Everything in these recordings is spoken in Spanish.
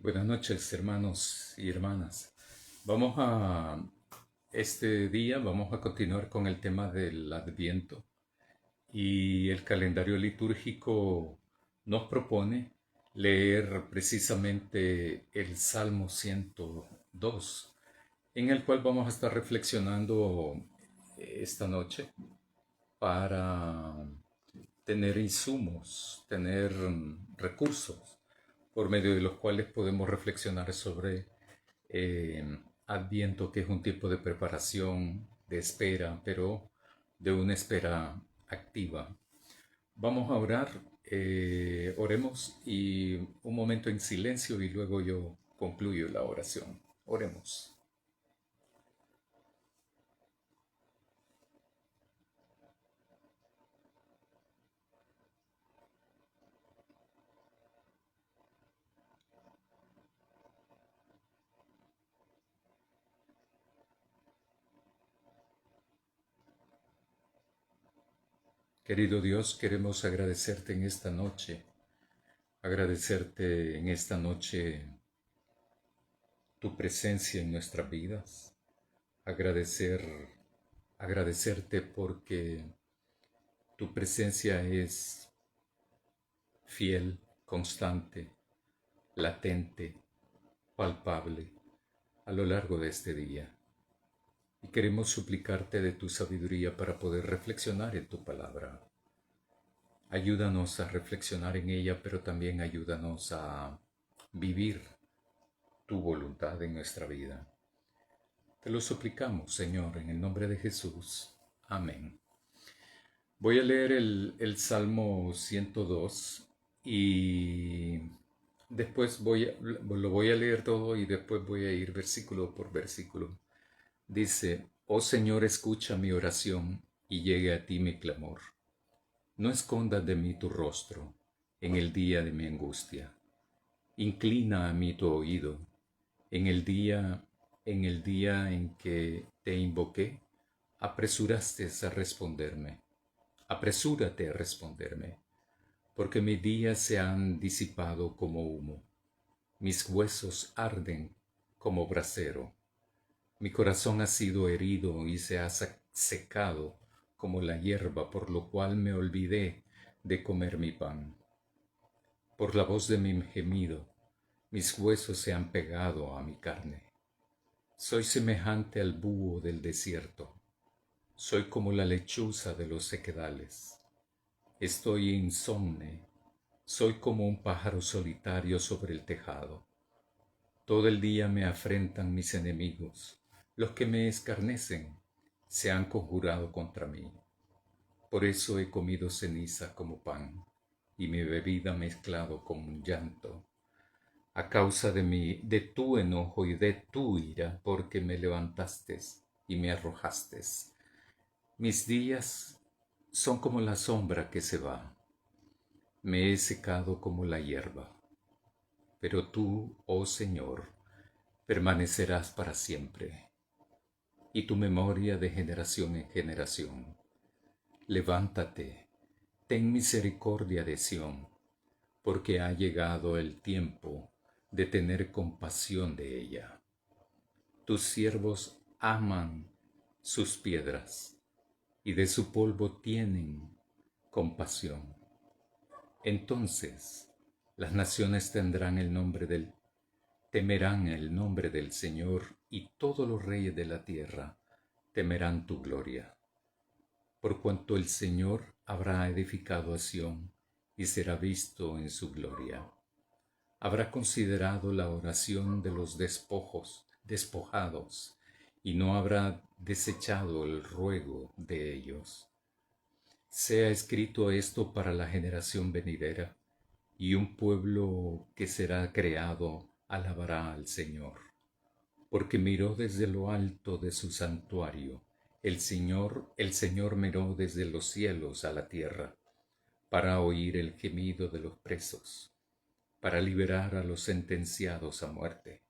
Buenas noches, hermanos y hermanas. Este día vamos a continuar con el tema del Adviento y el calendario litúrgico nos propone leer precisamente el Salmo 102, en el cual vamos a estar reflexionando esta noche para tener insumos, tener recursos por medio de los cuales podemos reflexionar sobre Adviento, que es un tiempo de preparación, de espera, pero de una espera activa. Vamos a orar, oremos y un momento en silencio y luego yo concluyo la oración. Oremos. Querido Dios, queremos agradecerte en esta noche tu presencia en nuestras vidas, agradecer, agradecerte porque tu presencia es fiel, constante, latente, palpable a lo largo de este día. Y queremos suplicarte de tu sabiduría para poder reflexionar en tu palabra. Ayúdanos a reflexionar en ella, pero también ayúdanos a vivir tu voluntad en nuestra vida. Te lo suplicamos, Señor, en el nombre de Jesús. Amén. Voy a leer el Salmo 102 y después lo voy a leer todo y después voy a ir versículo por versículo. Dice, oh Señor, escucha mi oración y llegue a ti mi clamor. No escondas de mí tu rostro en el día de mi angustia. Inclina a mí tu oído en el día en que te invoqué, apresuraste a responderme. Apresúrate a responderme, porque mis días se han disipado como humo, mis huesos arden como brasero, mi corazón ha sido herido y se ha secado como la hierba, por lo cual me olvidé de comer mi pan. Por la voz de mi gemido, mis huesos se han pegado a mi carne. Soy semejante al búho del desierto, soy como la lechuza de los sequedales. Estoy insomne, soy como un pájaro solitario sobre el tejado. Todo el día me afrentan mis enemigos, los que me escarnecen se han conjurado contra mí. Por eso he comido ceniza como pan, y mi bebida mezclado con un llanto, a causa de tu enojo y de tu ira, porque me levantaste y me arrojaste. Mis días son como la sombra que se va, me he secado como la hierba, pero tú, oh Señor, permanecerás para siempre, y tu memoria de generación en generación. Levántate, ten misericordia de Sión, porque ha llegado el tiempo de tener compasión de ella. Tus siervos aman sus piedras, y de su polvo tienen compasión. Entonces las naciones temerán el nombre del Señor, y todos los reyes de la tierra temerán tu gloria. Por cuanto el Señor habrá edificado a Sión y será visto en su gloria. Habrá considerado la oración de los despojados, y no habrá desechado el ruego de ellos. Sea escrito esto para la generación venidera, y un pueblo que será creado alabará al Señor. Porque miró desde lo alto de su santuario, el Señor miró desde los cielos a la tierra, para oír el gemido de los presos, para liberar a los sentenciados a muerte,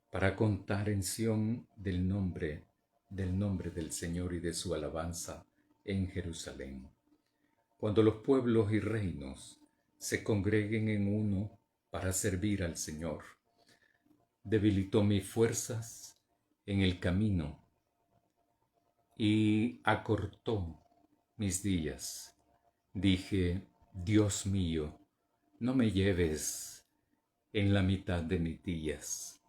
para contar en Sión del nombre del Señor y de su alabanza en Jerusalén. Cuando los pueblos y reinos se congreguen en uno, para servir al Señor. Debilitó mis fuerzas en el camino y acortó mis días. Dije, Dios mío, no me lleves en la mitad de mis días.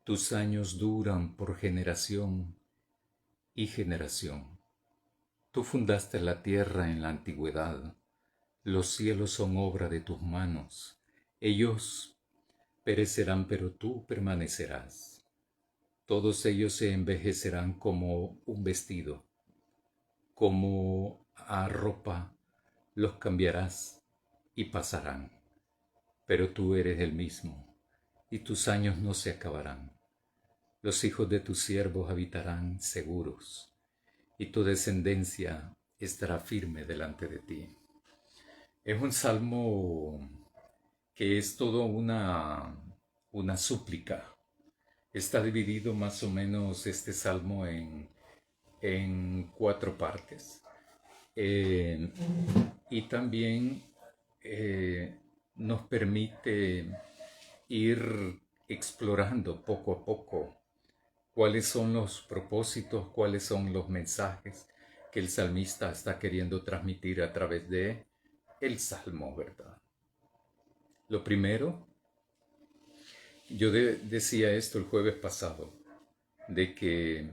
Tus años duran por generación y generación. Tú fundaste la tierra en la antigüedad. Los cielos son obra de tus manos. Ellos perecerán, pero tú permanecerás. Todos ellos se envejecerán como un vestido, como a ropa los cambiarás y pasarán. Pero tú eres el mismo, y tus años no se acabarán. Los hijos de tus siervos habitarán seguros, y tu descendencia estará firme delante de ti. Es un salmo que es todo una súplica. Está dividido más o menos este salmo en 4 partes. Y también nos permite ir explorando poco a poco cuáles son los propósitos, cuáles son los mensajes que el salmista está queriendo transmitir a través de el salmo, ¿verdad? Lo primero, yo decía esto el jueves pasado, de que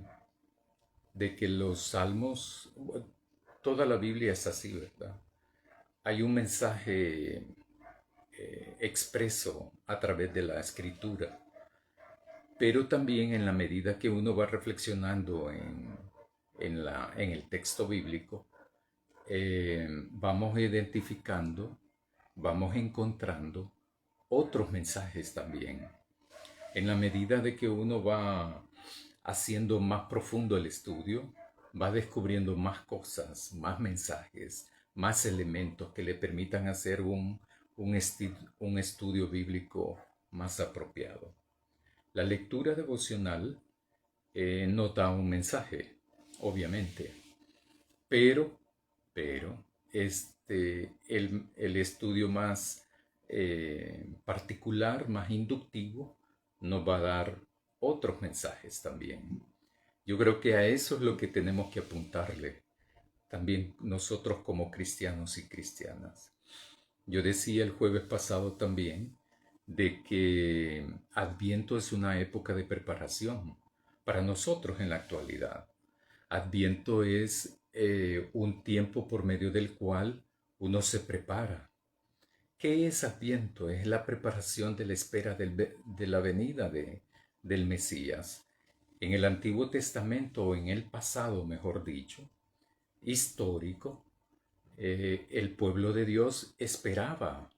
los salmos, toda la Biblia es así, ¿verdad? Hay un mensaje expreso a través de la escritura, pero también en la medida que uno va reflexionando en el texto bíblico, vamos identificando, vamos encontrando otros mensajes también. En la medida de que uno va haciendo más profundo el estudio, va descubriendo más cosas, más mensajes, más elementos que le permitan hacer un estudio bíblico más apropiado. La lectura devocional no da un mensaje, obviamente, pero el estudio más particular, más inductivo, nos va a dar otros mensajes también. Yo creo que a eso es lo que tenemos que apuntarle también nosotros como cristianos y cristianas. Yo decía el jueves pasado también de que Adviento es una época de preparación para nosotros en la actualidad. Adviento es un tiempo por medio del cual uno se prepara. ¿Qué es Adviento? Es la preparación de la espera de la venida del Mesías. En el Antiguo Testamento, o en el pasado, mejor dicho, histórico, el pueblo de Dios esperaba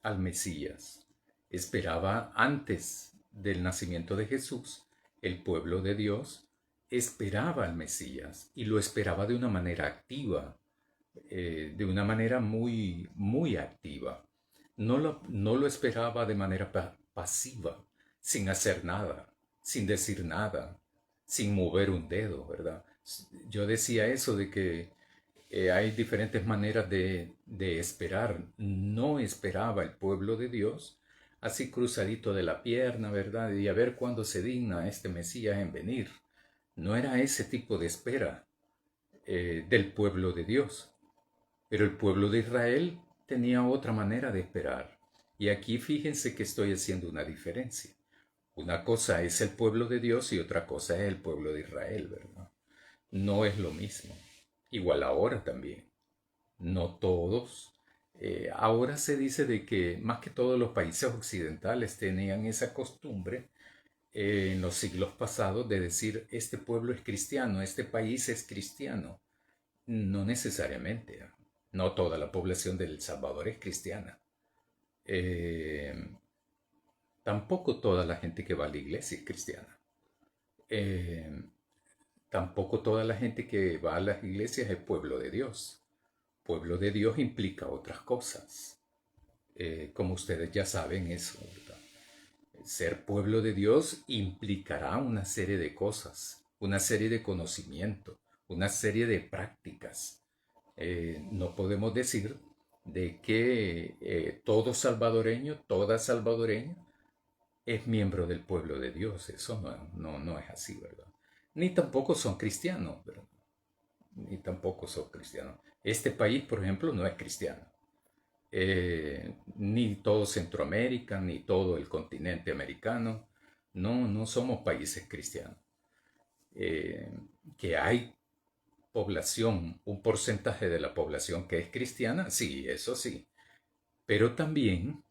al Mesías, esperaba antes del nacimiento de Jesús, el pueblo de Dios esperaba al Mesías y lo esperaba de una manera activa, de una manera muy, muy activa. No lo esperaba de manera pasiva, sin hacer nada, sin decir nada, sin mover un dedo, ¿verdad? Yo decía eso de que hay diferentes maneras de esperar. No esperaba el pueblo de Dios así cruzadito de la pierna, ¿verdad? Y a ver cuándo se digna este Mesías en venir. No era ese tipo de espera del pueblo de Dios. Pero el pueblo de Israel tenía otra manera de esperar. Y aquí fíjense que estoy haciendo una diferencia. Una cosa es el pueblo de Dios y otra cosa es el pueblo de Israel, ¿verdad? No es lo mismo. Igual ahora también. No todos. Ahora se dice de que más que todos los países occidentales tenían esa costumbre en los siglos pasados de decir este pueblo es cristiano, este país es cristiano. No necesariamente. No toda la población de El Salvador es cristiana. Eh, Tampoco toda la gente que va a la iglesia es cristiana. Eh, Tampoco toda la gente que va a las iglesias es pueblo de Dios. Pueblo de Dios implica otras cosas. Como ustedes ya saben eso, ¿verdad? Ser pueblo de Dios implicará una serie de cosas, una serie de conocimiento, una serie de prácticas. No podemos decir de que todo salvadoreño, toda salvadoreña es miembro del pueblo de Dios. Eso no es así, ¿verdad? Ni tampoco son cristianos, ¿verdad? Ni tampoco son cristianos. Este país, por ejemplo, no es cristiano. Ni todo Centroamérica, ni todo el continente americano. No somos países cristianos. Eh, que hay población, un porcentaje de la población que es cristiana, sí, eso sí. Pero también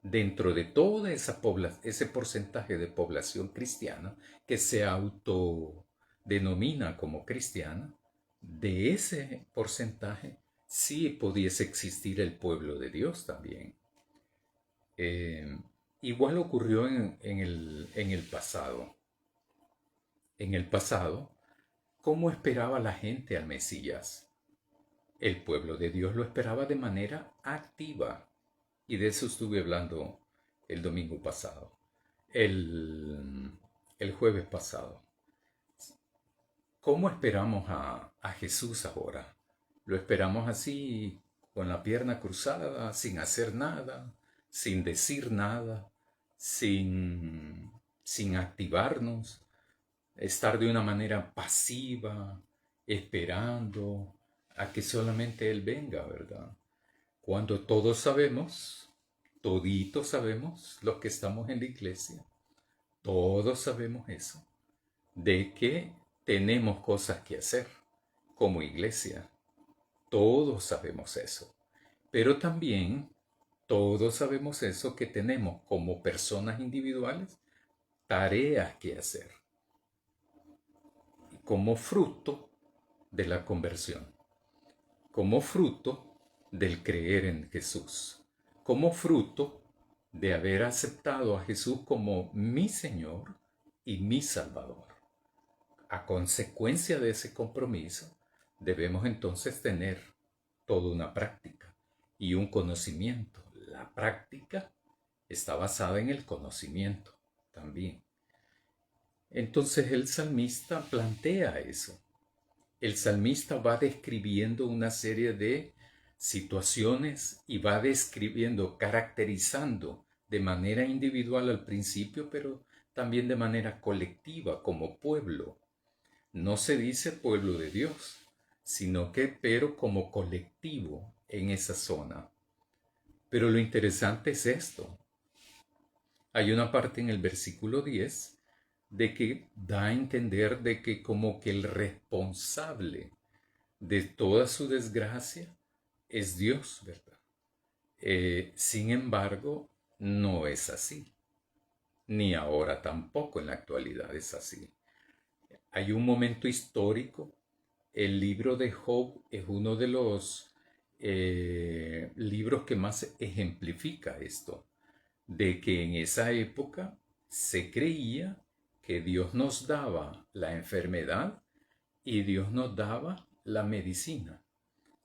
dentro de toda ese porcentaje de población cristiana que se autodenomina como cristiana, de ese porcentaje sí pudiese existir el pueblo de Dios también. Eh, Igual ocurrió en el pasado. En el pasado, ¿cómo esperaba la gente al Mesías? El pueblo de Dios lo esperaba de manera activa. Y de eso estuve hablando el domingo pasado, el, el jueves pasado. ¿Cómo esperamos a Jesús ahora? ¿Lo esperamos así, con la pierna cruzada, sin hacer nada, sin decir nada, sin activarnos, estar de una manera pasiva, esperando a que solamente Él venga, ¿verdad? Cuando todos sabemos, toditos sabemos, los que estamos en la iglesia, todos sabemos eso, de que tenemos cosas que hacer como iglesia. Todos sabemos eso. Pero también todos sabemos eso, que tenemos como personas individuales tareas que hacer como fruto de la conversión, como fruto del creer en Jesús, como fruto de haber aceptado a Jesús como mi Señor y mi Salvador. A consecuencia de ese compromiso, debemos entonces tener toda una práctica y un conocimiento. La práctica está basada en el conocimiento también. Entonces el salmista plantea eso. El salmista va describiendo una serie de situaciones y va describiendo, caracterizando de manera individual al principio, pero también de manera colectiva como pueblo. No se dice pueblo de Dios, sino que pero como colectivo en esa zona. Pero lo interesante es esto. Hay una parte en el versículo 10 de que da a entender de que como que el responsable de toda su desgracia es Dios, ¿verdad? Sin embargo, no es así, ni ahora tampoco en la actualidad es así. Hay un momento histórico, el libro de Job es uno de los libros que más ejemplifica esto, de que en esa época se creía que Dios nos daba la enfermedad y Dios nos daba la medicina.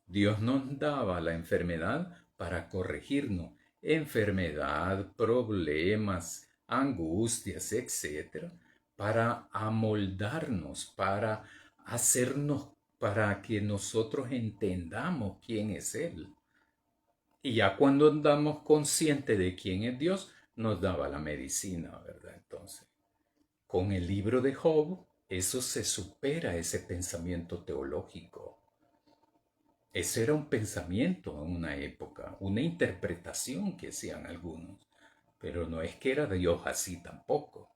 Dios nos daba la enfermedad para corregirnos. Enfermedad, problemas, angustias, etcétera, para amoldarnos, para hacernos, para que nosotros entendamos quién es Él. Y ya cuando andamos conscientes de quién es Dios, nos daba la medicina, ¿verdad? Entonces, con el libro de Job, eso se supera, ese pensamiento teológico. Ese era un pensamiento en una época, una interpretación que hacían algunos, pero no es que era Dios así tampoco,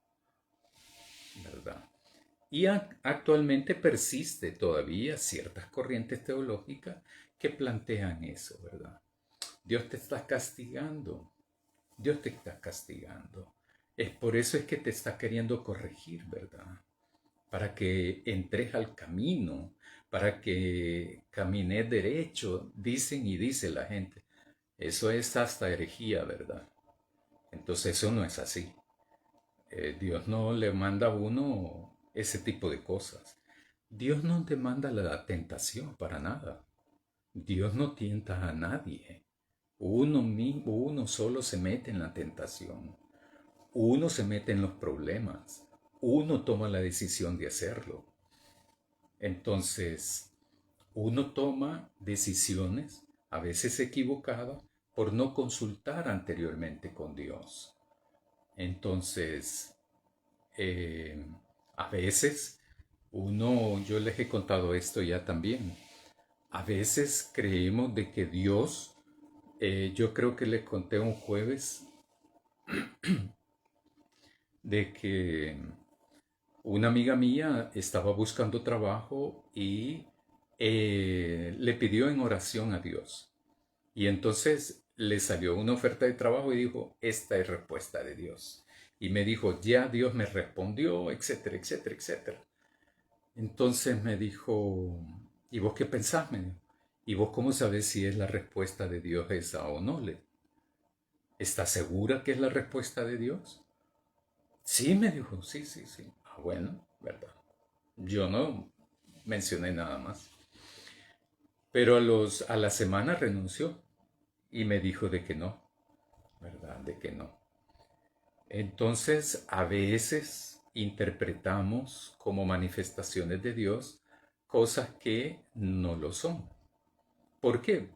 ¿verdad? Y actualmente persiste todavía ciertas corrientes teológicas que plantean eso, ¿verdad? Dios te está castigando, Dios te está castigando. Es por eso es que te está queriendo corregir, ¿verdad? Para que entres al camino, para que camines derecho, dicen y dice la gente. Eso es hasta herejía, ¿verdad? Entonces eso no es así. Dios no le manda a uno ese tipo de cosas. Dios no te manda la tentación para nada. Dios no tienta a nadie. Uno mismo, uno solo se mete en la tentación. Uno se mete en los problemas. Uno toma la decisión de hacerlo. Entonces, uno toma decisiones a veces equivocada, por no consultar anteriormente con Dios. Entonces, eh, a veces yo les he contado esto ya también, a veces creemos de que Dios, yo creo que les conté un jueves de que una amiga mía estaba buscando trabajo y le pidió en oración a Dios. Y entonces le salió una oferta de trabajo y dijo, esta es respuesta de Dios. Y me dijo, ya Dios me respondió, etcétera, etcétera, etcétera. Entonces me dijo, ¿y vos qué pensás? Me dijo, ¿y vos cómo sabés si es la respuesta de Dios esa o no? ¿Estás segura que es la respuesta de Dios? Sí, me dijo, sí, sí, sí. Ah, bueno, ¿verdad? Yo no mencioné nada más. Pero a la semana renunció y me dijo de que no, ¿verdad? De que no. Entonces, a veces interpretamos como manifestaciones de Dios cosas que no lo son. ¿Por qué?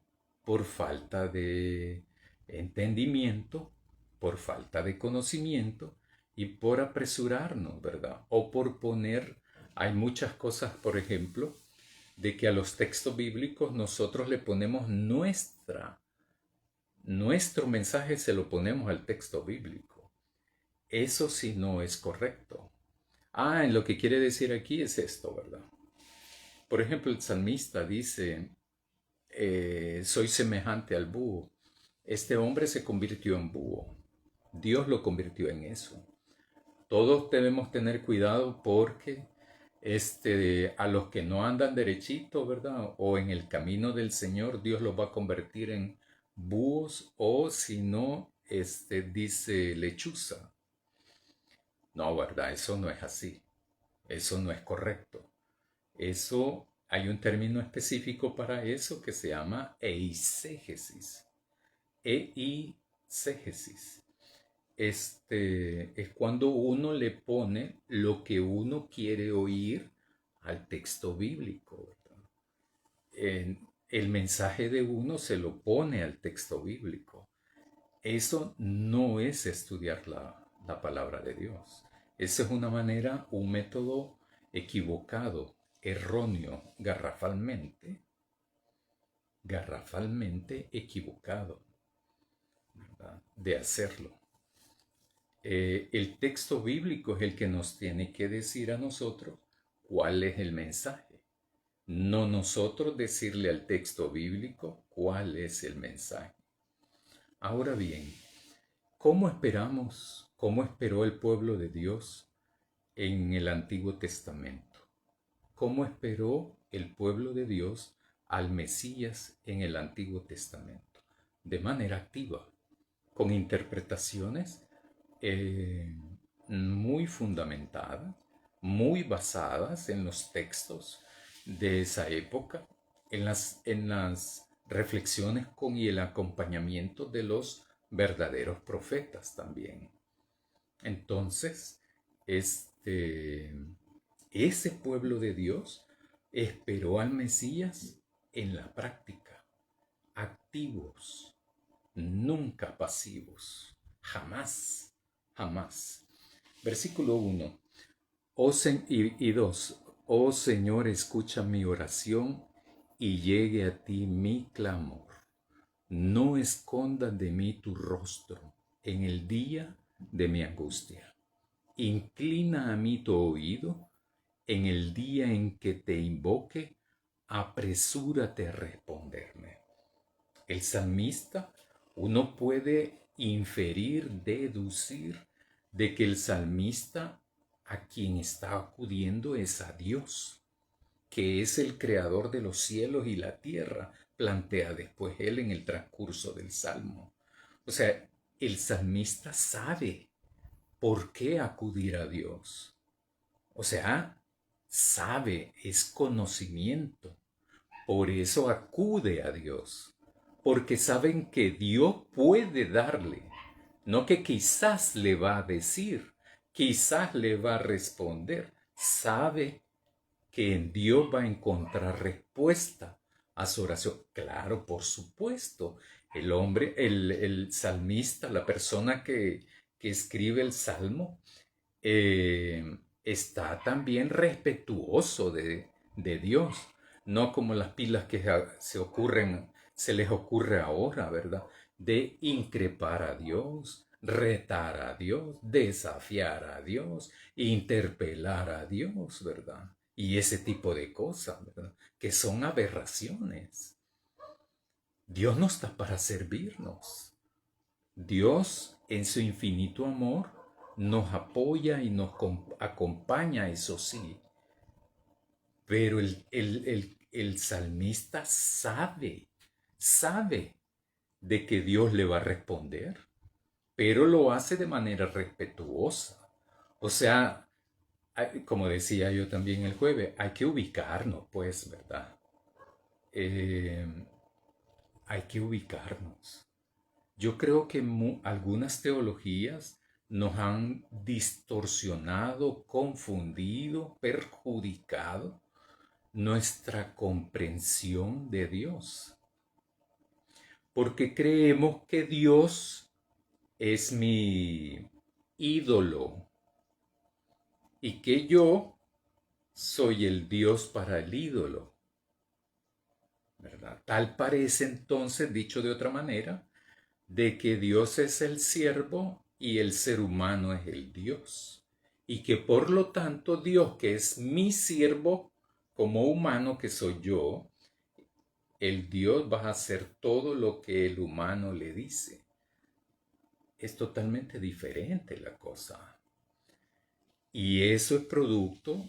Por falta de entendimiento, por falta de conocimiento y por apresurarnos, ¿verdad? O por poner, hay muchas cosas, por ejemplo, de que a los textos bíblicos nosotros le ponemos nuestro mensaje se lo ponemos al texto bíblico. Eso sí no es correcto. Ah, en lo que quiere decir aquí es esto, ¿verdad? Por ejemplo, el salmista dice, soy semejante al búho. Este hombre se convirtió en búho. Dios lo convirtió en eso. Todos debemos tener cuidado porque a los que no andan derechito, ¿verdad? O en el camino del Señor, Dios los va a convertir en búhos o si no, dice lechuza. No, ¿verdad? Eso no es así. Eso no es correcto. Eso, hay un término específico para eso que se llama eisegesis. Eisegesis. Es cuando uno le pone lo que uno quiere oír al texto bíblico, ¿verdad? El mensaje de uno se lo pone al texto bíblico. Eso no es estudiar la palabra de Dios. Esa es una manera, un método equivocado, erróneo, garrafalmente equivocado, ¿verdad? De hacerlo. El texto bíblico es el que nos tiene que decir a nosotros cuál es el mensaje. No nosotros decirle al texto bíblico cuál es el mensaje. Ahora bien, cómo esperó el pueblo de Dios en el Antiguo Testamento? ¿Cómo esperó el pueblo de Dios al Mesías en el Antiguo Testamento? De manera activa, con interpretaciones muy fundamentadas, muy basadas en los textos de esa época, en las reflexiones con y el acompañamiento de los verdaderos profetas también. Entonces, ese pueblo de Dios esperó al Mesías en la práctica, activos, nunca pasivos, jamás, jamás. Versículo 1 y 2. Oh Señor, escucha mi oración y llegue a ti mi clamor. No escondas de mí tu rostro en el día de mi angustia. Inclina a mí tu oído en el día en que te invoque, apresúrate a responderme. El salmista, uno puede inferir, deducir de que el salmista a quien está acudiendo es a Dios, que es el creador de los cielos y la tierra, plantea después él en el transcurso del salmo. O sea, el salmista sabe por qué acudir a Dios. O sea, sabe, es conocimiento. Por eso acude a Dios, porque saben que Dios puede darle, no que quizás le va a decir, quizás le va a responder. Sabe que en Dios va a encontrar respuesta a su oración. Claro, por supuesto. El hombre, el salmista, la persona que escribe el salmo, está también respetuoso de Dios, no como las pilas que se les ocurre ahora, ¿verdad? De increpar a Dios, retar a Dios, desafiar a Dios, interpelar a Dios, ¿verdad? Y ese tipo de cosas, ¿verdad? Que son aberraciones. Dios no está para servirnos. Dios, en su infinito amor, nos apoya y nos acompaña, eso sí. Pero el salmista sabe de que Dios le va a responder, pero lo hace de manera respetuosa. O sea, como decía yo también el jueves, hay que ubicarnos, pues, ¿verdad? Eh, hay que ubicarnos. Yo creo que algunas teologías nos han distorsionado, confundido, perjudicado nuestra comprensión de Dios. Porque creemos que Dios es mi ídolo y que yo soy el Dios para el ídolo, ¿verdad? Tal parece entonces, dicho de otra manera, de que Dios es el siervo y el ser humano es el Dios. Y que por lo tanto Dios, que es mi siervo como humano que soy yo, el Dios va a hacer todo lo que el humano le dice. Es totalmente diferente la cosa. Y eso es producto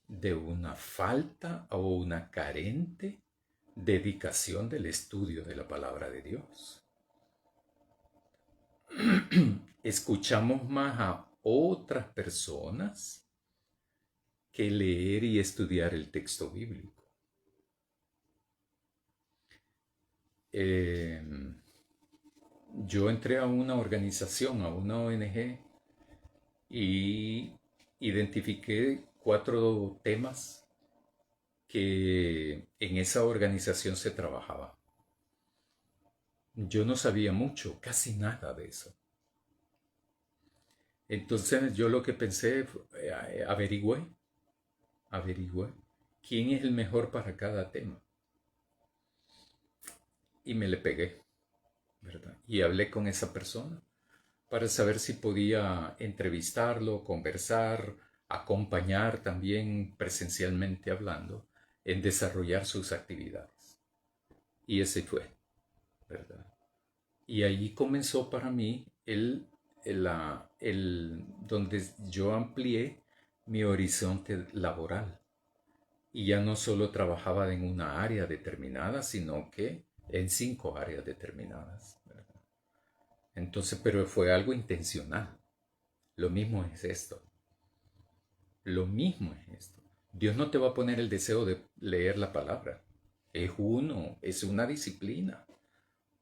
de una falta o una carente dedicación del estudio de la palabra de Dios. Escuchamos más a otras personas que leer y estudiar el texto bíblico. Eh, yo entré a una organización, a una ONG, y identifiqué 4 temas que en esa organización se trabajaba. Yo no sabía mucho, casi nada de eso. Entonces yo lo que pensé, averigüé quién es el mejor para cada tema. Y me le pegué, ¿verdad? Y hablé con esa persona para saber si podía entrevistarlo, conversar, acompañar también presencialmente hablando en desarrollar sus actividades. Y ese fue, ¿verdad? Y ahí comenzó para mí donde yo amplié mi horizonte laboral. Y ya no solo trabajaba en una área determinada, sino que en 5 áreas determinadas, ¿verdad? Entonces, pero fue algo intencional. Lo mismo es esto. Lo mismo es esto. Dios no te va a poner el deseo de leer la palabra. Es una disciplina.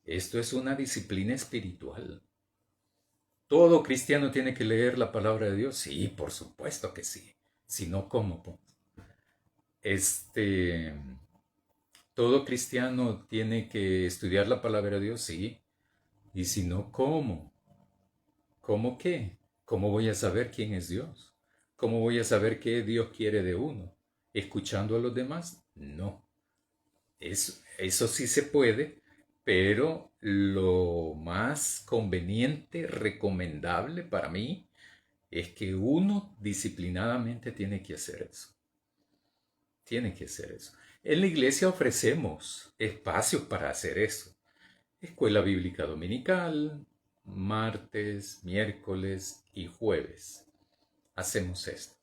Esto es una disciplina espiritual. ¿Todo cristiano tiene que leer la palabra de Dios? Sí, por supuesto que sí. Si no, ¿cómo? Este, ¿Todo cristiano tiene que estudiar la palabra de Dios? Sí. Y si no, ¿cómo? ¿Cómo qué? ¿Cómo voy a saber quién es Dios? ¿Cómo voy a saber qué Dios quiere de uno? ¿Escuchando a los demás? No. Eso sí se puede, pero lo más conveniente, recomendable para mí, es que uno disciplinadamente tiene que hacer eso. Tiene que hacer eso. En la iglesia ofrecemos espacios para hacer eso. Escuela bíblica dominical, martes, miércoles y jueves. Hacemos esto.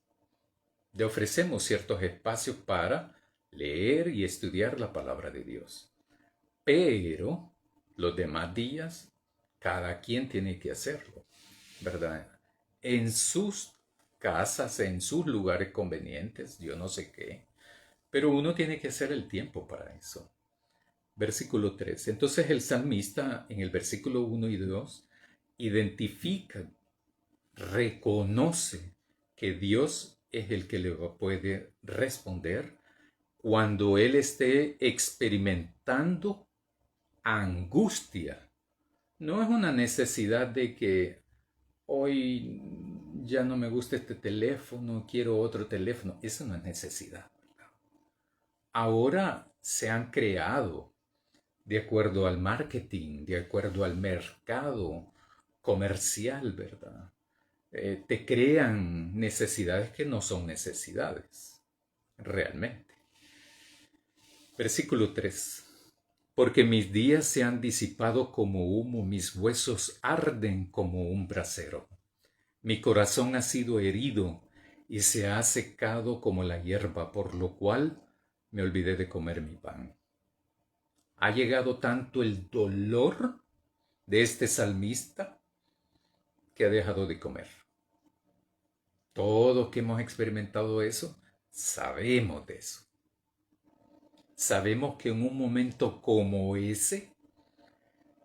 Le ofrecemos ciertos espacios para leer y estudiar la palabra de Dios. Pero los demás días, cada quien tiene que hacerlo, ¿verdad? En sus casas, en sus lugares convenientes, yo no sé qué. Pero uno tiene que hacer el tiempo para eso. Versículo 3. Entonces el salmista en el versículo 1 y 2 identifica, reconoce que Dios es el que le puede responder cuando él esté experimentando angustia. No es una necesidad de que hoy ya no me gusta este teléfono, quiero otro teléfono. Eso no es necesidad. Ahora se han creado, de acuerdo al marketing, de acuerdo al mercado comercial, ¿verdad? Te crean necesidades que no son necesidades, realmente. Versículo 3. Porque mis días se han disipado como humo, mis huesos arden como un brasero. Mi corazón ha sido herido y se ha secado como la hierba, por lo cual me olvidé de comer mi pan. Ha llegado tanto el dolor de este salmista que ha dejado de comer. Todos que hemos experimentado eso, sabemos de eso. Sabemos que en un momento como ese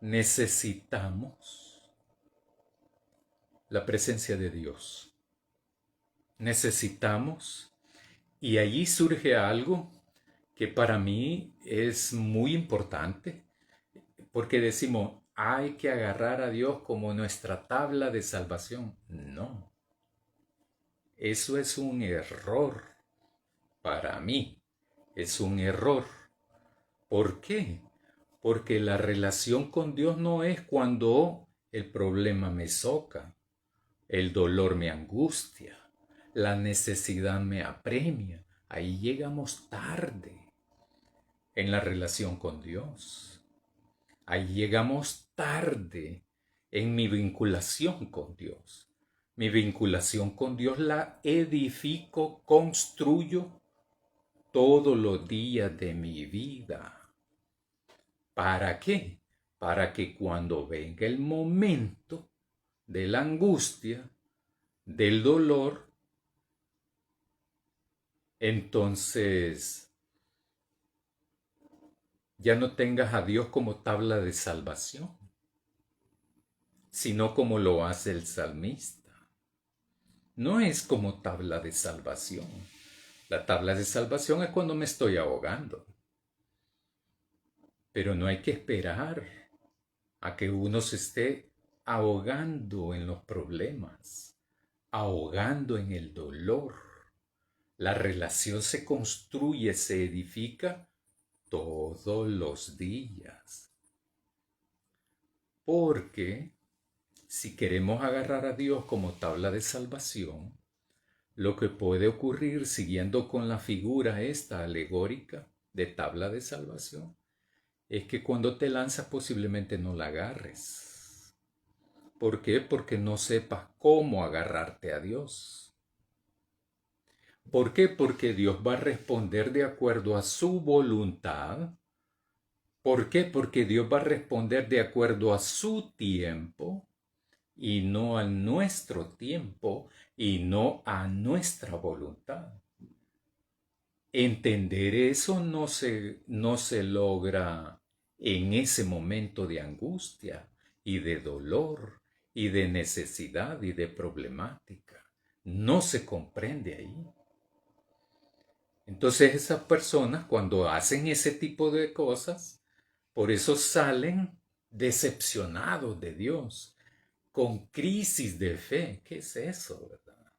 necesitamos la presencia de Dios. Necesitamos, y allí surge algo que para mí es muy importante, porque decimos, hay que agarrar a Dios como nuestra tabla de salvación. No, eso es un error para mí. Es un error. ¿Por qué? Porque la relación con Dios no es cuando el problema me soca, el dolor me angustia, la necesidad me apremia. Ahí llegamos tarde en la relación con Dios. Ahí llegamos tarde en mi vinculación con Dios. Mi vinculación con Dios la edifico, construyo todos los días de mi vida. ¿Para qué? Para que cuando venga el momento de la angustia, del dolor, entonces ya no tengas a Dios como tabla de salvación, sino como lo hace el salmista. No es como tabla de salvación. La tabla de salvación es cuando me estoy ahogando. Pero no hay que esperar a que uno se esté ahogando en los problemas, ahogando en el dolor. La relación se construye, se edifica todos los días. Porque si queremos agarrar a Dios como tabla de salvación, lo que puede ocurrir siguiendo con la figura esta alegórica de tabla de salvación es que cuando te lanzas posiblemente no la agarres. ¿Por qué? Porque no sepas cómo agarrarte a Dios. ¿Por qué? Porque Dios va a responder de acuerdo a su voluntad. ¿Por qué? Porque Dios va a responder de acuerdo a su tiempo y no a nuestro tiempo y no a nuestra voluntad. Entender eso no se logra en ese momento de angustia y de dolor y de necesidad y de problemática. No se comprende ahí. Entonces esas personas cuando hacen ese tipo de cosas, por eso salen decepcionados de Dios, con crisis de fe. ¿Qué es eso, verdad?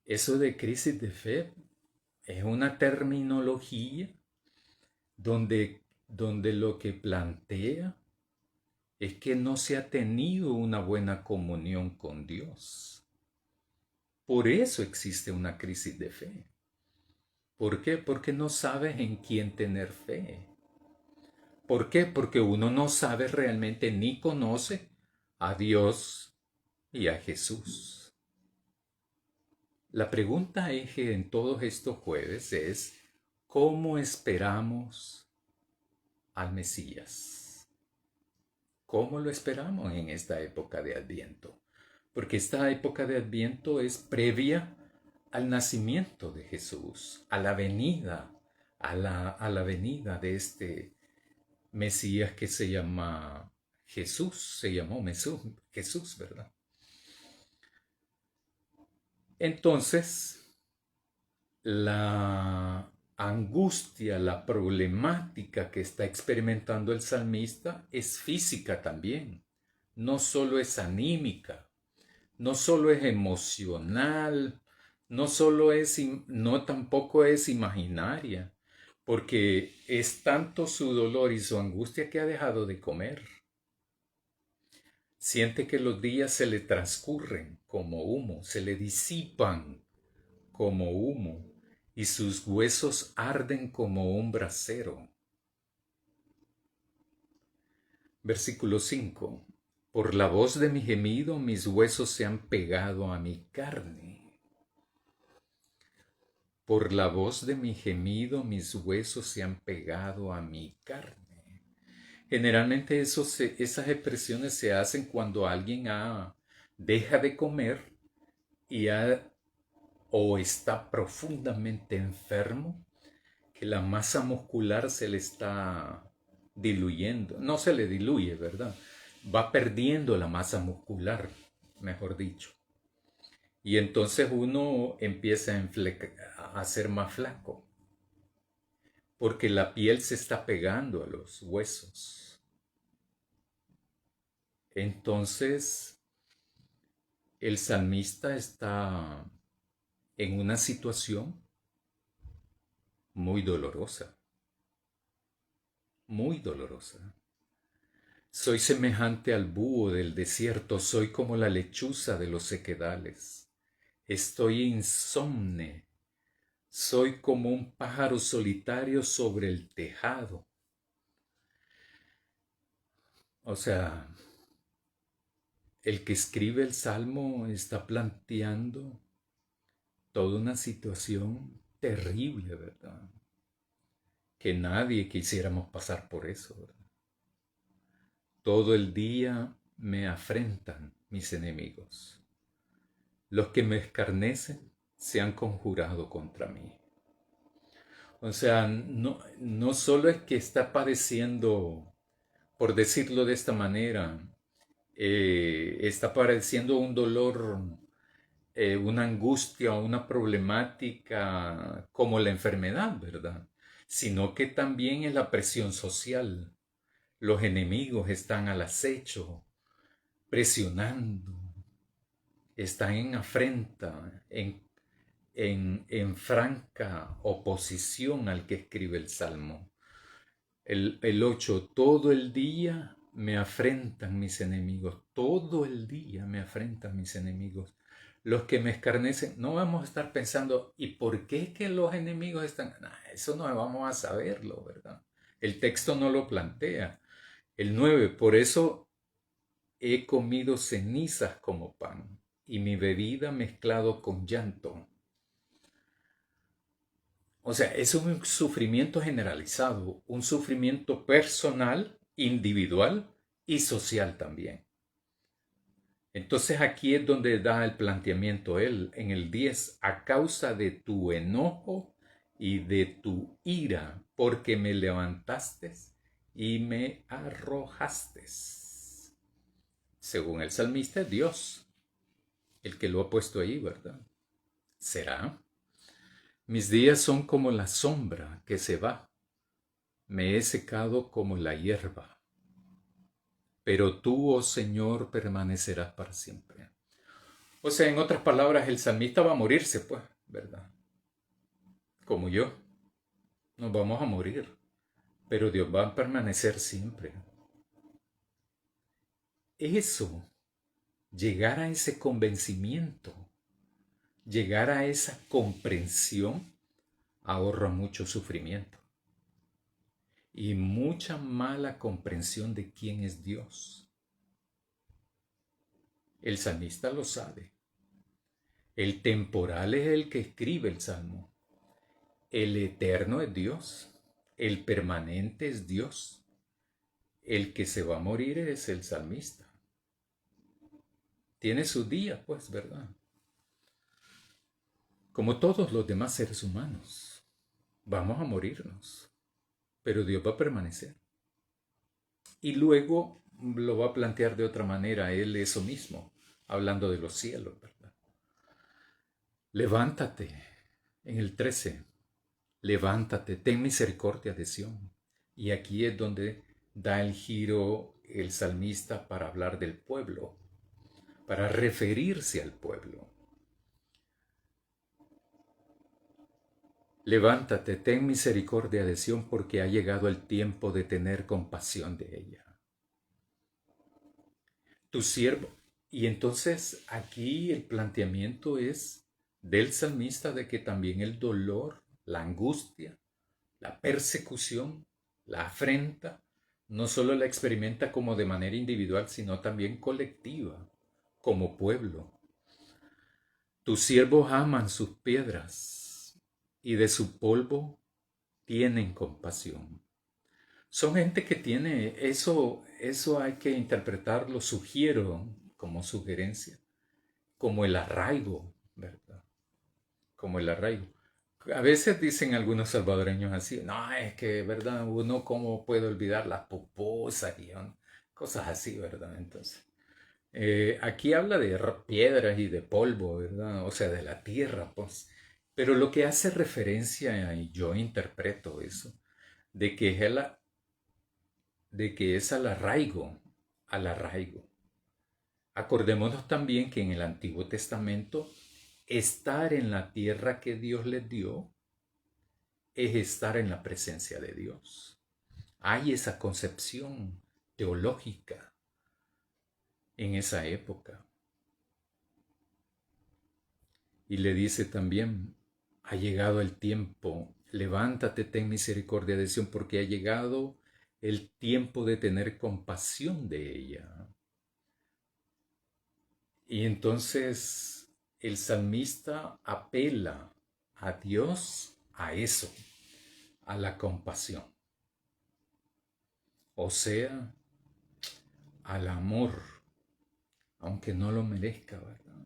Eso de crisis de fe es una terminología donde lo que plantea es que no se ha tenido una buena comunión con Dios. Por eso existe una crisis de fe. ¿Por qué? Porque no sabes en quién tener fe. ¿Por qué? Porque uno no sabe realmente ni conoce a Dios y a Jesús. La pregunta eje en todos estos jueves es, ¿cómo esperamos al Mesías? ¿Cómo lo esperamos en esta época de Adviento? Porque esta época de Adviento es previa al nacimiento de Jesús, a la venida, a la venida de este Mesías que se llama Jesús, se llamó Jesús, ¿verdad? Entonces, la angustia, la problemática que está experimentando el salmista es física también, no solo es anímica, no solo es emocional, no tampoco es imaginaria, porque es tanto su dolor y su angustia que ha dejado de comer. Siente que los días se le transcurren como humo, se le disipan como humo, y sus huesos arden como un brasero. Versículo 5. Por la voz de mi gemido mis huesos se han pegado a mi carne. Por la voz de mi gemido mis huesos se han pegado a mi carne. Generalmente esas expresiones se hacen cuando alguien deja de comer y o está profundamente enfermo, que la masa muscular se le está diluyendo. No se le diluye, ¿verdad? Va perdiendo la masa muscular, mejor dicho. Y entonces uno empieza a ser más flaco, porque la piel se está pegando a los huesos. Entonces, el salmista está en una situación muy dolorosa, muy dolorosa. Soy semejante al búho del desierto, soy como la lechuza de los sequedales. Estoy insomne, soy como un pájaro solitario sobre el tejado. O sea, el que escribe el salmo está planteando toda una situación terrible, ¿verdad? Que nadie quisiéramos pasar por eso, ¿verdad? Todo el día me afrentan mis enemigos. Los que me escarnecen se han conjurado contra mí. O sea, no solo es que está padeciendo, por decirlo de esta manera, está padeciendo un dolor, una angustia o una problemática como la enfermedad, ¿verdad? Sino que también es la presión social. Los enemigos están al acecho, presionando, están en afrenta, en franca oposición al que escribe el Salmo. El 8, todo el día me afrentan mis enemigos, todo el día me afrentan mis enemigos. Los que me escarnecen, no vamos a estar pensando, ¿y por qué es que los enemigos están? Nah, eso no vamos a saberlo, ¿verdad? El texto no lo plantea. El 9, por eso he comido cenizas como pan y mi bebida mezclado con llanto. O sea, es un sufrimiento generalizado, un sufrimiento personal, individual y social también. Entonces aquí es donde da el planteamiento él, en el 10, a causa de tu enojo y de tu ira, porque me levantaste y me arrojaste. Según el salmista, es Dios el que lo ha puesto ahí, ¿verdad? ¿Será? Mis días son como la sombra que se va. Me he secado como la hierba. Pero tú, oh Señor, permanecerás para siempre. O sea, en otras palabras, el salmista va a morirse, pues, ¿verdad? Como yo. Nos vamos a morir. Pero Dios va a permanecer siempre. Eso, llegar a ese convencimiento, llegar a esa comprensión, ahorra mucho sufrimiento y mucha mala comprensión de quién es Dios. El salmista lo sabe. El temporal es el que escribe el salmo. El eterno es Dios. El permanente es Dios. El que se va a morir es el salmista. Tiene su día, pues, ¿verdad? Como todos los demás seres humanos, vamos a morirnos, pero Dios va a permanecer. Y luego lo va a plantear de otra manera, Él eso mismo, hablando de los cielos, ¿verdad? Levántate, En el 13, levántate, ten misericordia de Sión. Y aquí es donde da el giro el salmista para hablar del pueblo, para referirse al pueblo. Levántate, ten misericordia de Sión, porque ha llegado el tiempo de tener compasión de ella. Tu siervo. Y entonces aquí el planteamiento es del salmista de que también el dolor, la angustia, la persecución, la afrenta, no solo la experimenta como de manera individual, sino también colectiva, como pueblo. Tus siervos aman sus piedras y de su polvo tienen compasión. Son gente que tiene, eso hay que interpretarlo, sugiero como sugerencia, como el arraigo, ¿verdad? Como el arraigo. A veces dicen algunos salvadoreños así, no, es que, ¿verdad? Uno cómo puede olvidar las pupusas y cosas así, ¿verdad? Entonces, aquí habla de piedras y de polvo, ¿verdad? O sea, de la tierra, pues. Pero lo que hace referencia, y yo interpreto eso, de que es al arraigo, al arraigo. Acordémonos también que en el Antiguo Testamento, estar en la tierra que Dios les dio es estar en la presencia de Dios. Hay esa concepción teológica en esa época. Y le dice también, ha llegado el tiempo, levántate, ten misericordia de Sión, porque ha llegado el tiempo de tener compasión de ella. Y entonces el salmista apela a Dios a eso, a la compasión. O sea, al amor, aunque no lo merezca, ¿verdad?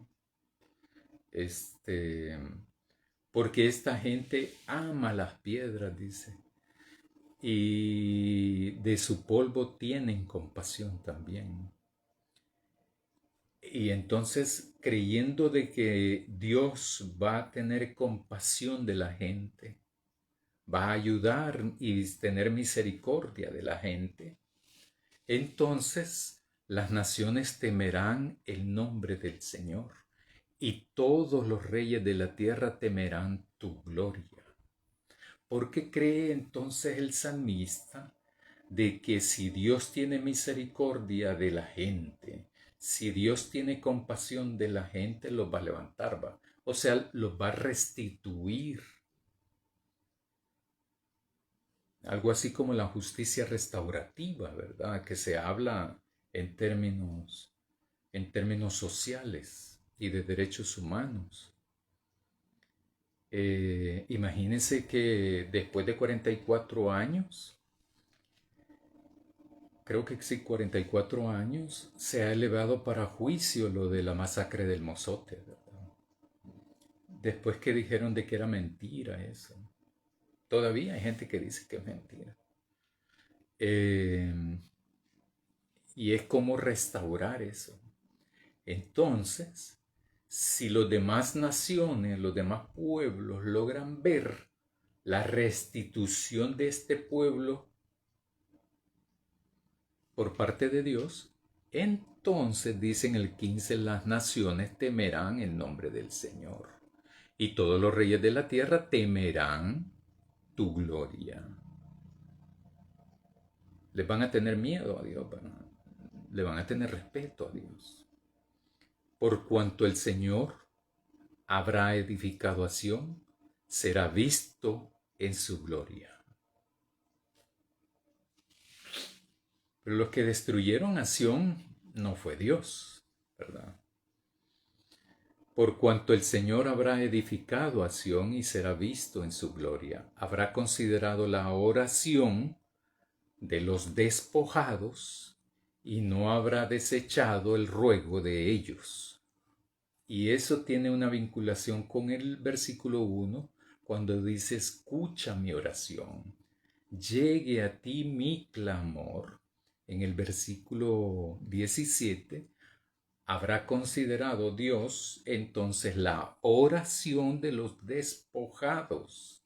Porque esta gente ama las piedras, dice, y de su polvo tienen compasión también. Y entonces, creyendo de que Dios va a tener compasión de la gente, va a ayudar y tener misericordia de la gente, entonces las naciones temerán el nombre del Señor y todos los reyes de la tierra temerán tu gloria. ¿Por qué cree entonces el salmista de que si Dios tiene misericordia de la gente, si Dios tiene compasión de la gente, los va a levantar, va? O sea, los va a restituir? Algo así como la justicia restaurativa, ¿verdad? Que se habla en términos sociales y de derechos humanos. Imagínense que después de 44 años, creo que sí, 44 años, se ha elevado para juicio lo de la masacre del Mozote, ¿verdad? Después que dijeron de que era mentira eso. Todavía hay gente que dice que es mentira. Y es como restaurar eso. Entonces, si los demás naciones, los demás pueblos logran ver la restitución de este pueblo por parte de Dios, entonces dicen el 15, las naciones temerán el nombre del Señor y todos los reyes de la tierra temerán tu gloria. Les van a tener miedo a Dios, le van a tener respeto a Dios. Por cuanto el Señor habrá edificado a Sión, será visto en su gloria. Pero los que destruyeron a Sión no fue Dios, ¿verdad? Por cuanto el Señor habrá edificado a Sión y será visto en su gloria, habrá considerado la oración de los despojados y no habrá desechado el ruego de ellos. Y eso tiene una vinculación con el versículo 1, cuando dice, escucha mi oración, llegue a ti mi clamor. En el versículo 17, habrá considerado Dios entonces la oración de los despojados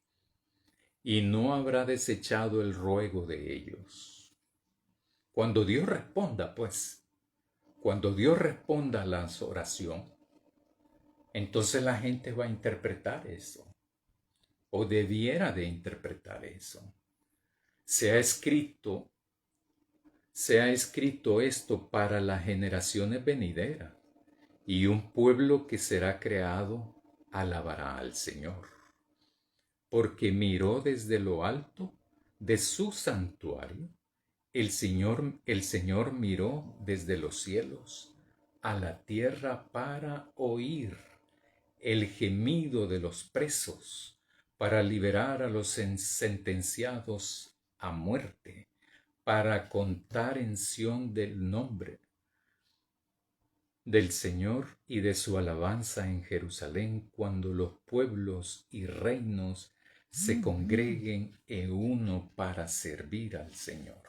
y no habrá desechado el ruego de ellos. Cuando Dios responda, pues, cuando Dios responda a la oración, entonces la gente va a interpretar eso, o debiera de interpretar eso. Se ha escrito esto para las generaciones venideras, y un pueblo que será creado alabará al Señor, porque miró desde lo alto de su santuario. El Señor miró desde los cielos a la tierra para oír el gemido de los presos, para liberar a los sentenciados a muerte, para contar en Sión del nombre del Señor y de su alabanza en Jerusalén, cuando los pueblos y reinos se congreguen en uno para servir al Señor.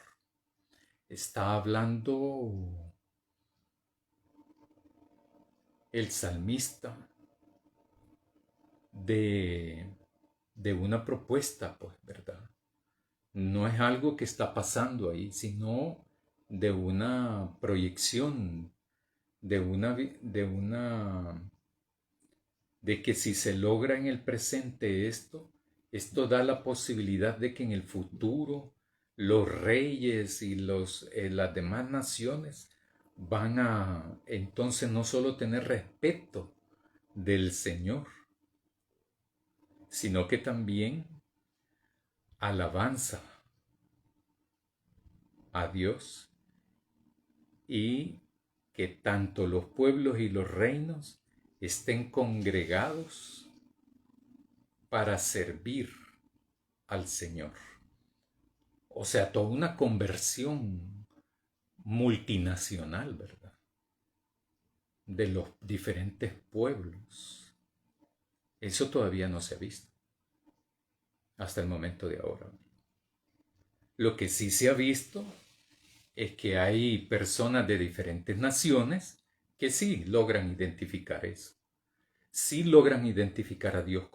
Está hablando el salmista de una propuesta, pues, ¿verdad? No es algo que está pasando ahí, sino de una proyección, de que si se logra en el presente esto da la posibilidad de que en el futuro los reyes y las demás naciones van a entonces no solo tener respeto del Señor, sino que también alabanza a Dios, y que tanto los pueblos y los reinos estén congregados para servir al Señor. O sea, toda una conversión multinacional, ¿verdad? De los diferentes pueblos. Eso todavía no se ha visto hasta el momento de ahora. Lo que sí se ha visto es que hay personas de diferentes naciones que sí logran identificar eso. Sí logran identificar a Dios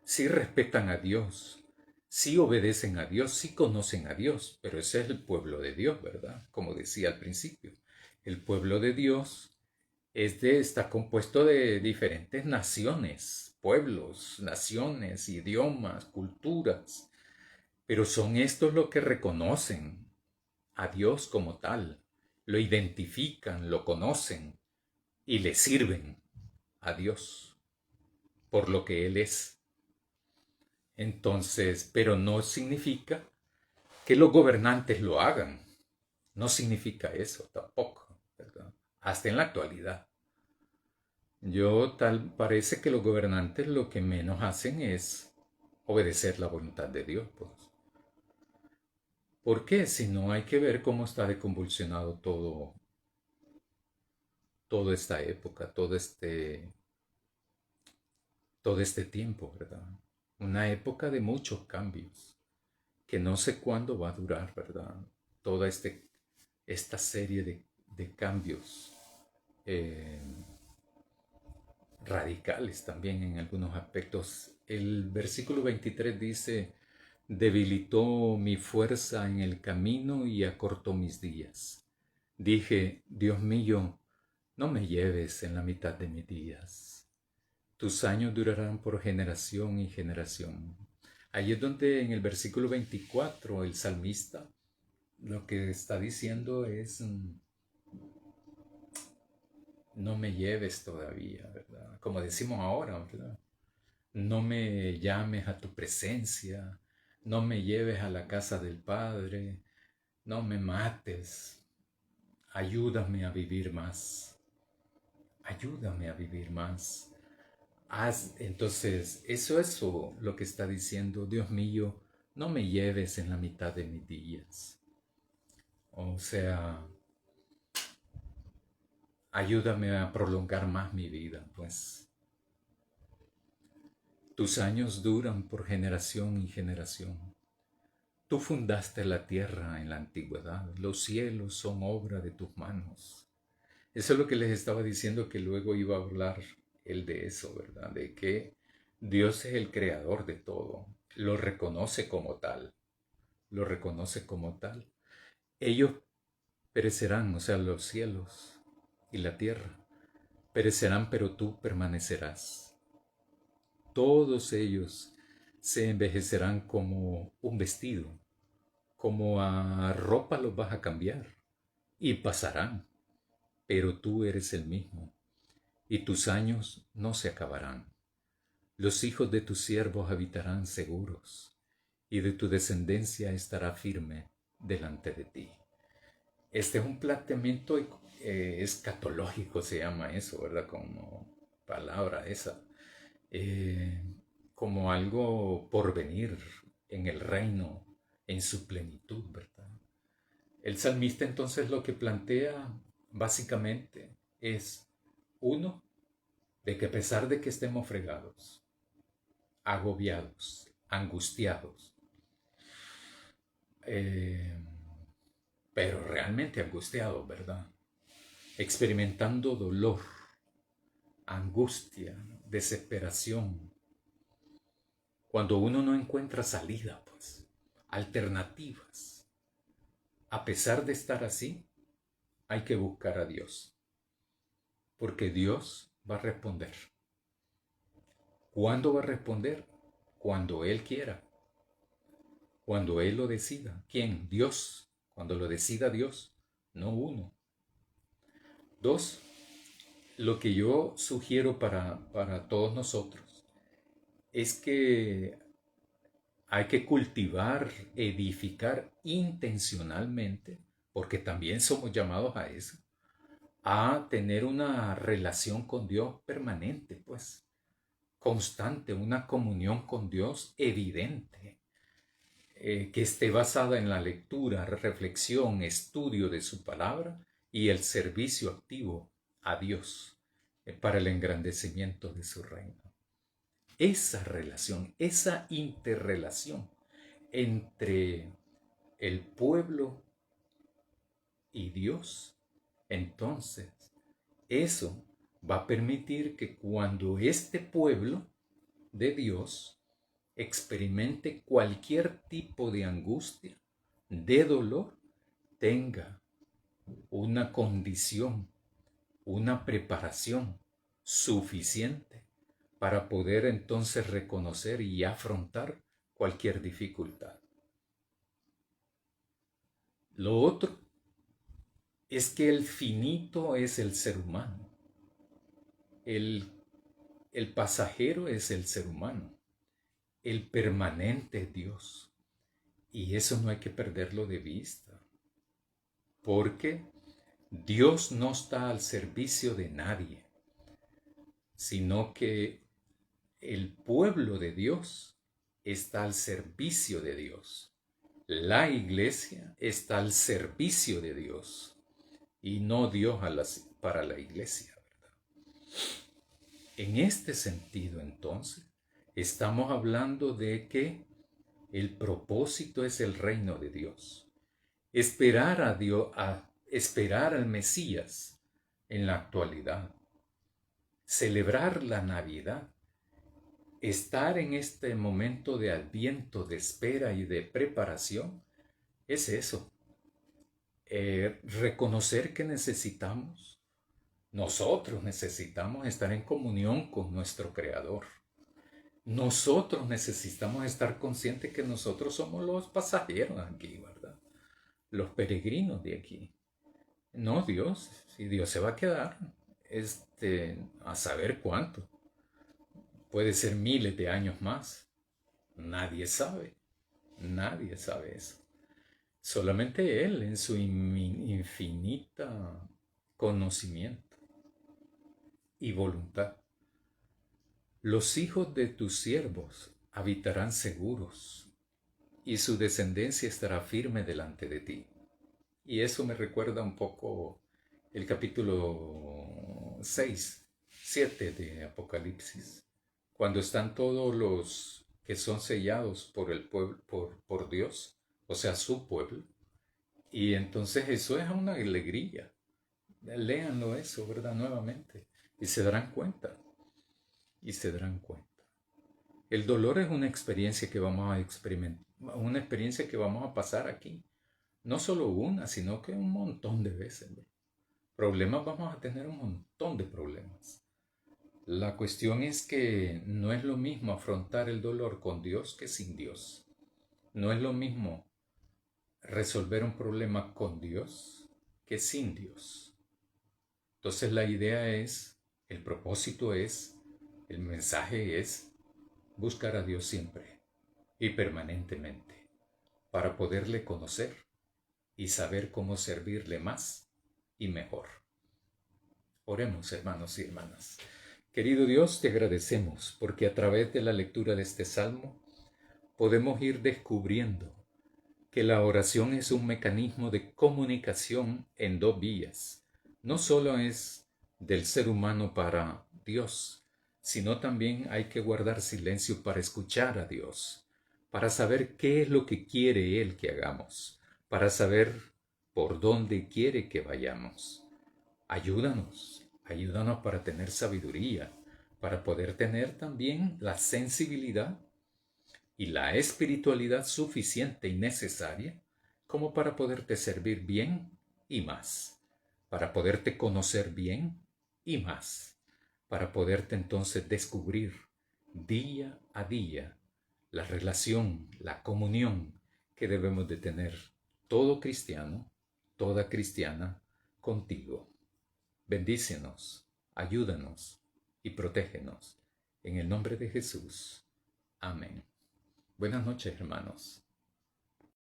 sí respetan a Dios, sí obedecen a Dios, sí conocen a Dios, pero ese es el pueblo de Dios, ¿verdad? Como decía al principio, el pueblo de Dios está compuesto de diferentes naciones, pueblos, naciones, idiomas, culturas, pero son estos los que reconocen a Dios como tal, lo identifican, lo conocen y le sirven a Dios por lo que Él es. Entonces, pero no significa que los gobernantes lo hagan. No significa eso tampoco, ¿verdad? Hasta en la actualidad. Parece que los gobernantes lo que menos hacen es obedecer la voluntad de Dios, pues. ¿Por qué? Si no, hay que ver cómo está de convulsionado toda esta época, todo este tiempo, ¿verdad? Una época de muchos cambios, que no sé cuándo va a durar, ¿verdad? Toda esta serie de cambios radicales también en algunos aspectos. El versículo 23 dice: debilitó mi fuerza en el camino y acortó mis días. Dije: Dios mío, no me lleves en la mitad de mis días. Tus años durarán por generación y generación. Ahí es donde en el versículo 24 el salmista lo que está diciendo es: no me lleves todavía, ¿verdad? Como decimos ahora, ¿verdad? No me llames a tu presencia, no me lleves a la casa del Padre, no me mates, ayúdame a vivir más, ayúdame a vivir más. Entonces, eso es lo que está diciendo: Dios mío, no me lleves en la mitad de mis días. O sea, ayúdame a prolongar más mi vida, pues. Tus años duran por generación y generación. Tú fundaste la tierra en la antigüedad, los cielos son obra de tus manos. Eso es lo que les estaba diciendo, que luego iba a hablar él de eso, ¿verdad? De que Dios es el creador de todo, lo reconoce como tal, lo reconoce como tal. Ellos perecerán, o sea, los cielos y la tierra perecerán, pero tú permanecerás. Todos ellos se envejecerán como un vestido, como a ropa los vas a cambiar y pasarán, pero tú eres el mismo y tus años no se acabarán. Los hijos de tus siervos habitarán seguros y de tu descendencia estará firme delante de ti. Este es un planteamiento escatológico, se llama eso, ¿verdad? Como palabra esa. eh, Como algo por venir en el reino, en su plenitud, ¿verdad? El salmista entonces lo que plantea básicamente es, uno, de que a pesar de que estemos fregados, agobiados, angustiados, eh, pero realmente angustiados, ¿verdad? Experimentando dolor, angustia, desesperación, cuando uno no encuentra salida, pues, alternativas. A pesar de estar así, hay que buscar a Dios, porque Dios va a responder. ¿Cuándo va a responder? Cuando Él quiera, cuando Él lo decida. ¿Quién? Dios. Cuando lo decida Dios, no uno. Dos, lo que yo sugiero para todos nosotros es que hay que cultivar, edificar intencionalmente, porque también somos llamados a eso, a tener una relación con Dios permanente, pues, constante, una comunión con Dios evidente, que esté basada en la lectura, reflexión, estudio de su palabra y el servicio activo a Dios para el engrandecimiento de su reino. Esa relación, esa interrelación entre el pueblo y Dios, entonces eso va a permitir que cuando este pueblo de Dios experimente cualquier tipo de angustia, de dolor, tenga una condición, una preparación suficiente para poder entonces reconocer y afrontar cualquier dificultad. Lo otro es que el finito es el ser humano, el, el pasajero es el ser humano, el permanente es Dios. Y eso no hay que perderlo de vista, porque Dios no está al servicio de nadie, sino que el pueblo de Dios está al servicio de Dios. La iglesia está al servicio de Dios y no Dios para la iglesia, ¿verdad? En este sentido, entonces, estamos hablando de que el propósito es el reino de Dios. Esperar a Dios, esperar al Mesías en la actualidad. Celebrar la Navidad. Estar en este momento de adviento, de espera y de preparación, es eso. Reconocer que nosotros necesitamos estar en comunión con nuestro Creador. Nosotros necesitamos estar conscientes que nosotros somos los pasajeros aquí, ¿verdad? Los peregrinos de aquí. No Dios, si Dios se va a quedar, a saber cuánto. Puede ser miles de años más. Nadie sabe eso. Solamente Él en su infinita conocimiento y voluntad. Los hijos de tus siervos habitarán seguros y su descendencia estará firme delante de ti. Y eso me recuerda un poco el capítulo 6, 7 de Apocalipsis, cuando están todos los que son sellados por el pueblo, por Dios, o sea, su pueblo. Y entonces eso es una alegría. Léanlo eso, ¿verdad? Nuevamente. Y se darán cuenta. Y se darán cuenta. El dolor es una experiencia que vamos a experimentar, una experiencia que vamos a pasar aquí. No solo una, sino que un montón de veces, ¿verdad? Problemas vamos a tener un montón de problemas. La cuestión es que no es lo mismo afrontar el dolor con Dios que sin Dios. No es lo mismo resolver un problema con Dios que sin Dios. Entonces la idea es, el propósito es, el mensaje es buscar a Dios siempre y permanentemente para poderle conocer y saber cómo servirle más y mejor. Oremos, hermanos y hermanas. Querido Dios, te agradecemos porque a través de la lectura de este salmo podemos ir descubriendo que la oración es un mecanismo de comunicación en dos vías. No solo es del ser humano para Dios, sino también hay que guardar silencio para escuchar a Dios, para saber qué es lo que quiere Él que hagamos, para saber por dónde quiere que vayamos. Ayúdanos para tener sabiduría, para poder tener también la sensibilidad y la espiritualidad suficiente y necesaria como para poderte servir bien y más, para poderte conocer bien y más, para poderte entonces descubrir día a día la relación, la comunión que debemos de tener todo cristiano, toda cristiana contigo. Bendícenos, ayúdanos y protégenos. En el nombre de Jesús. Amén. Buenas noches, hermanos.